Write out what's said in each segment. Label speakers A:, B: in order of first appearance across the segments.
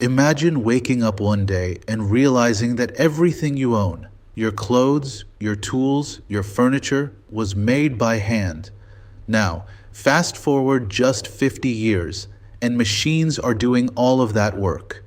A: Imagine waking up one day and realizing that everything you own, your clothes, your tools, your furniture, was made by hand. Now, fast forward just 50 years, and machines are doing all of that work.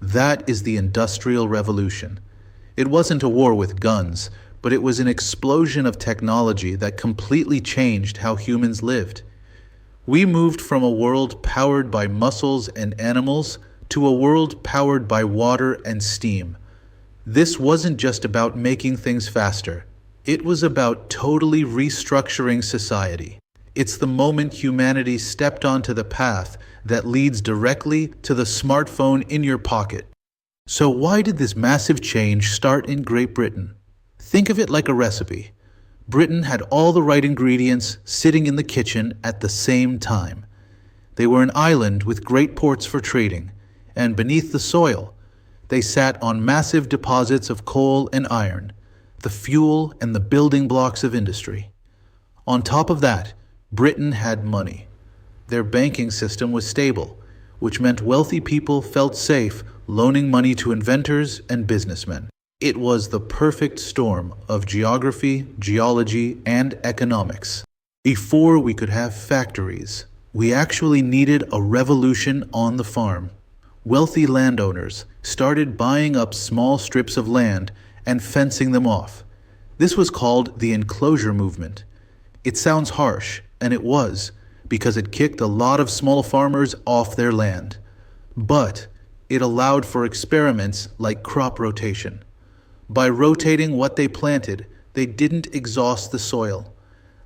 A: That is the Industrial Revolution. It wasn't a war with guns, but it was an explosion of technology that completely changed how humans lived. We moved from a world powered by muscles and animals to a world powered by water and steam. This wasn't just about making things faster. It was about totally restructuring society. It's the moment humanity stepped onto the path that leads directly to the smartphone in your pocket. So why did this massive change start in Great Britain? Think of it like a recipe. Britain had all the right ingredients sitting in the kitchen at the same time. They were an island with great ports for trading, and beneath the soil, they sat on massive deposits of coal and iron, the fuel and the building blocks of industry. On top of that, Britain had money. Their banking system was stable, which meant wealthy people felt safe loaning money to inventors and businessmen. It was the perfect storm of geography, geology, and economics. Before we could have factories, we actually needed a revolution on the farm. Wealthy landowners started buying up small strips of land and fencing them off. This was called the enclosure movement. It sounds harsh, and it was, because it kicked a lot of small farmers off their land. But it allowed for experiments like crop rotation. By rotating what they planted, they didn't exhaust the soil.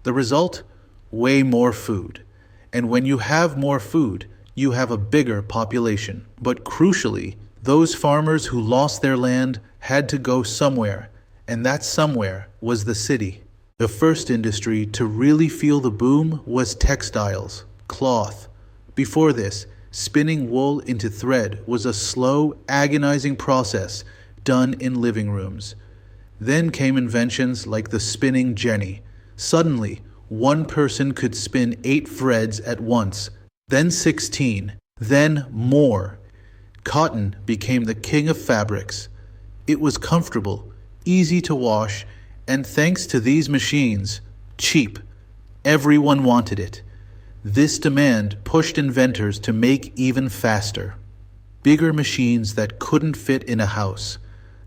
A: The result? Way more food. And when you have more food, you have a bigger population. But crucially, those farmers who lost their land had to go somewhere, and that somewhere was the city. The first industry to really feel the boom was textiles, cloth. Before this, spinning wool into thread was a slow, agonizing process done in living rooms. Then came inventions like the spinning jenny. Suddenly, one person could spin 8 threads at once, then 16, then more. Cotton became the king of fabrics. It was comfortable, easy to wash, and thanks to these machines, cheap. Everyone wanted it. This demand pushed inventors to make even faster. Bigger machines that couldn't fit in a house.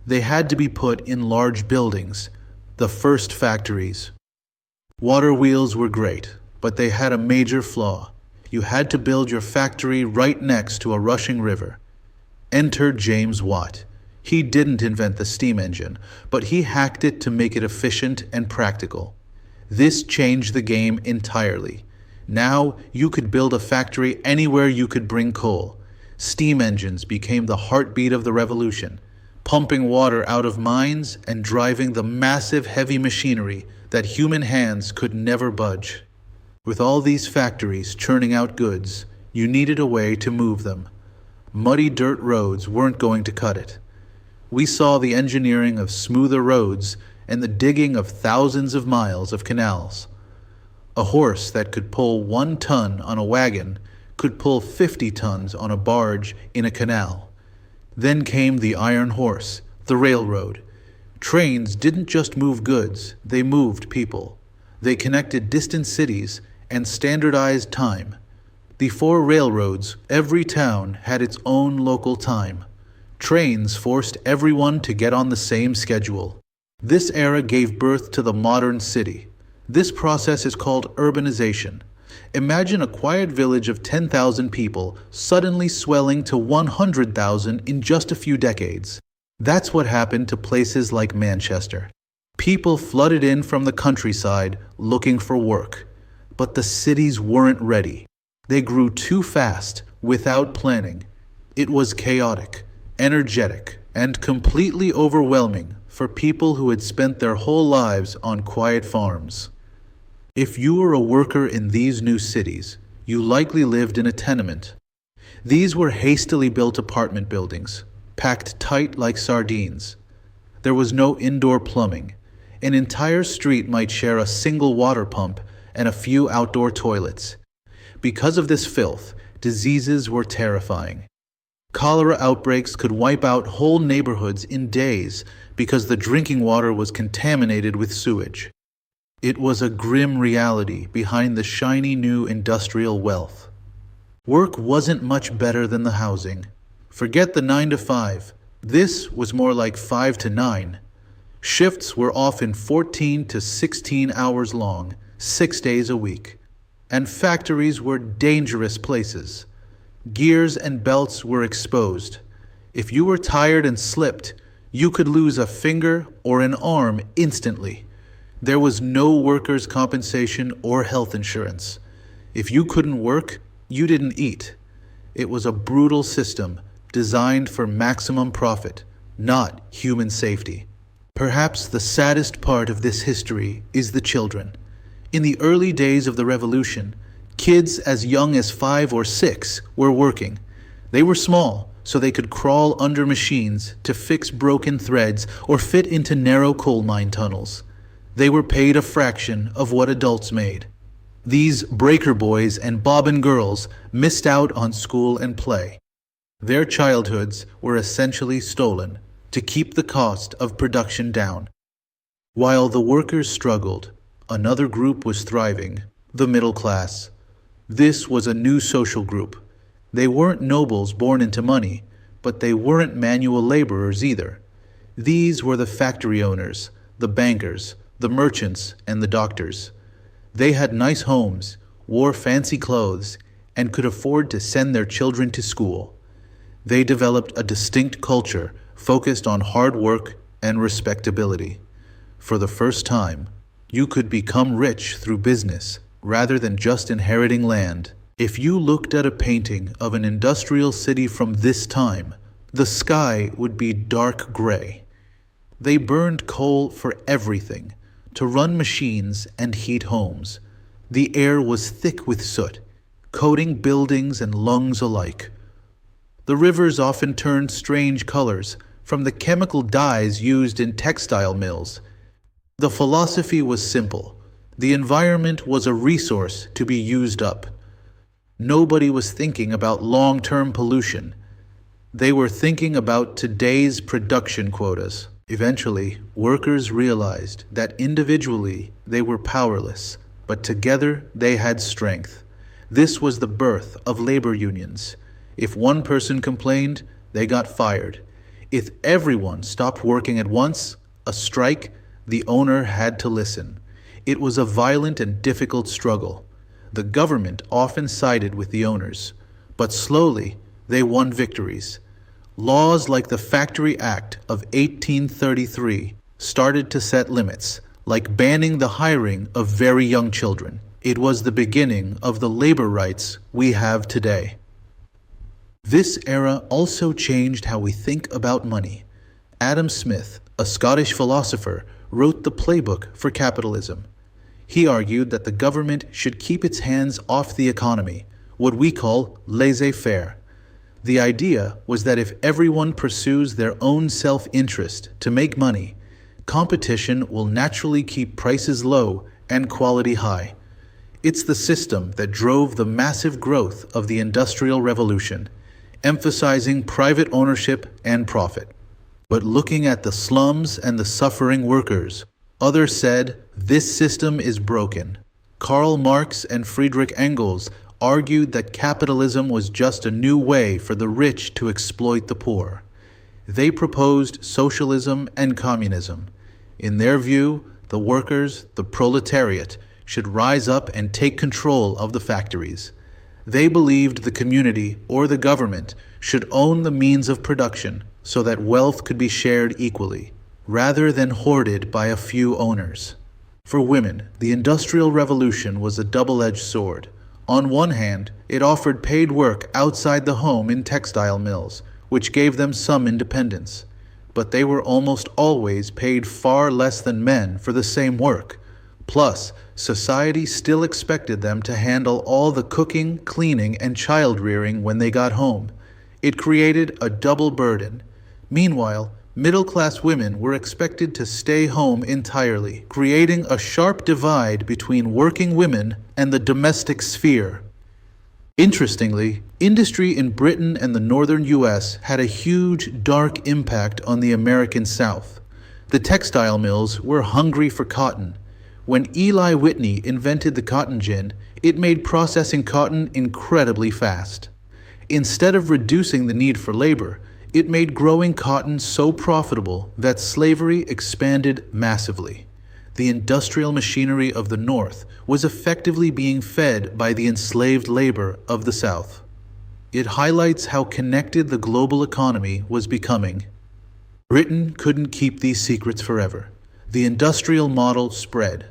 A: They had to be put in large buildings, the first factories. Water wheels were great, but they had a major flaw. You had to build your factory right next to a rushing river. Enter James Watt. He didn't invent the steam engine, but he hacked it to make it efficient and practical. This changed the game entirely. Now you could build a factory anywhere you could bring coal. Steam engines became the heartbeat of the revolution, pumping water out of mines and driving the massive heavy machinery that human hands could never budge. With all these factories churning out goods, you needed a way to move them. Muddy dirt roads weren't going to cut it. We saw the engineering of smoother roads and the digging of thousands of miles of canals. A horse that could pull 1 ton on a wagon could pull 50 tons on a barge in a canal. Then came the iron horse, the railroad. Trains didn't just move goods, they moved people. They connected distant cities and standardized time. Before railroads, every town had its own local time. Trains forced everyone to get on the same schedule. This era gave birth to the modern city. This process is called urbanization. Imagine a quiet village of 10,000 people suddenly swelling to 100,000 in just a few decades. That's what happened to places like Manchester. People flooded in from the countryside looking for work. But the cities weren't ready. They grew too fast, without planning. It was chaotic, energetic, and completely overwhelming for people who had spent their whole lives on quiet farms. If you were a worker in these new cities, you likely lived in a tenement. These were hastily built apartment buildings, packed tight like sardines. There was no indoor plumbing. An entire street might share a single water pump and a few outdoor toilets. Because of this filth, diseases were terrifying. Cholera outbreaks could wipe out whole neighborhoods in days because the drinking water was contaminated with sewage. It was a grim reality behind the shiny new industrial wealth. Work wasn't much better than the housing. Forget the 9 to 5. This was more like 5 to 9. Shifts were often 14 to 16 hours long, 6 days a week. And factories were dangerous places. Gears and belts were exposed. If you were tired and slipped, you could lose a finger or an arm instantly. There was no workers' compensation or health insurance. If you couldn't work, you didn't eat. It was a brutal system designed for maximum profit, not human safety. Perhaps the saddest part of this history is the children. In the early days of the revolution, kids as young as 5 or 6 were working. They were small, so they could crawl under machines to fix broken threads or fit into narrow coal mine tunnels. They were paid a fraction of what adults made. These breaker boys and bobbin girls missed out on school and play. Their childhoods were essentially stolen to keep the cost of production down. While the workers struggled, another group was thriving, the middle class. This was a new social group. They weren't nobles born into money, but they weren't manual laborers either. These were the factory owners, the bankers, the merchants, and the doctors. They had nice homes, wore fancy clothes, and could afford to send their children to school. They developed a distinct culture focused on hard work and respectability. For the first time, you could become rich through business rather than just inheriting land. If you looked at a painting of an industrial city from this time, the sky would be dark gray. They burned coal for everything, to run machines and heat homes. The air was thick with soot, coating buildings and lungs alike. The rivers often turned strange colors from the chemical dyes used in textile mills. The philosophy was simple. The environment was a resource to be used up. Nobody was thinking about long-term pollution. They were thinking about today's production quotas. Eventually, workers realized that individually they were powerless, but together they had strength. This was the birth of labor unions. If one person complained, they got fired. If everyone stopped working at once, a strike, the owner had to listen. It was a violent and difficult struggle. The government often sided with the owners, but slowly they won victories. Laws like the Factory Act of 1833 started to set limits, like banning the hiring of very young children. It was the beginning of the labor rights we have today. This era also changed how we think about money. Adam Smith, a Scottish philosopher, wrote the playbook for capitalism. He argued that the government should keep its hands off the economy, what we call laissez-faire. The idea was that if everyone pursues their own self-interest to make money, competition will naturally keep prices low and quality high. It's the system that drove the massive growth of the Industrial Revolution, emphasizing private ownership and profit. But looking at the slums and the suffering workers, others said, this system is broken. Karl Marx and Friedrich Engels argued that capitalism was just a new way for the rich to exploit the poor. They proposed socialism and communism. In their view, the workers, the proletariat, should rise up and take control of the factories. They believed the community or the government should own the means of production so that wealth could be shared equally, rather than hoarded by a few owners. For women, the Industrial Revolution was a double-edged sword. On one hand, it offered paid work outside the home in textile mills, which gave them some independence. But they were almost always paid far less than men for the same work. Plus, society still expected them to handle all the cooking, cleaning, and child-rearing when they got home. It created a double burden. Meanwhile, middle-class women were expected to stay home entirely, creating a sharp divide between working women and the domestic sphere. Interestingly, industry in Britain and the northern US had a huge, dark impact on the American South. The textile mills were hungry for cotton. When Eli Whitney invented the cotton gin, it made processing cotton incredibly fast. Instead of reducing the need for labor, it made growing cotton so profitable that slavery expanded massively. The industrial machinery of the North was effectively being fed by the enslaved labor of the South. It highlights how connected the global economy was becoming. Britain couldn't keep these secrets forever. The industrial model spread.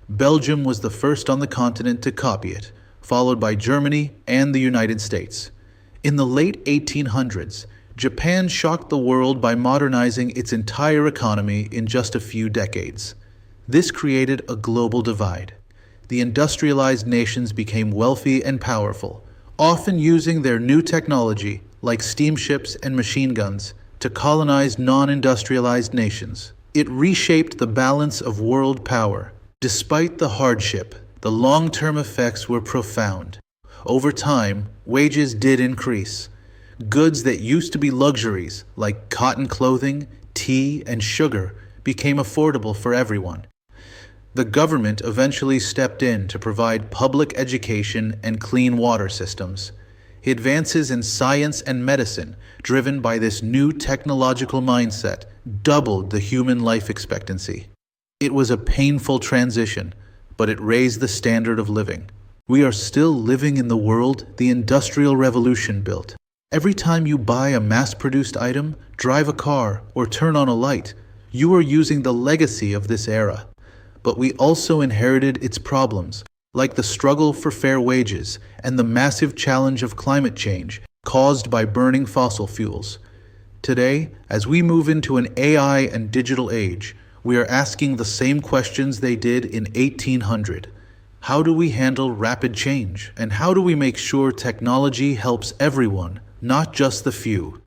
A: Belgium was the first on the continent to copy it, followed by Germany and the United States. In the late 1800s, Japan shocked the world by modernizing its entire economy in just a few decades. This created a global divide. The industrialized nations became wealthy and powerful, often using their new technology, like steamships and machine guns, to colonize non-industrialized nations. It reshaped the balance of world power. Despite the hardship, the long-term effects were profound. Over time, wages did increase. Goods that used to be luxuries, like cotton clothing, tea, and sugar, became affordable for everyone. The government eventually stepped in to provide public education and clean water systems. Advances in science and medicine, driven by this new technological mindset, doubled the human life expectancy. It was a painful transition, but it raised the standard of living. We are still living in the world the Industrial Revolution built. Every time you buy a mass-produced item, drive a car, or turn on a light, you are using the legacy of this era. But we also inherited its problems, like the struggle for fair wages and the massive challenge of climate change caused by burning fossil fuels. Today, as we move into an AI and digital age, we are asking the same questions they did in 1800. How do we handle rapid change? And how do we make sure technology helps everyone, not just the few?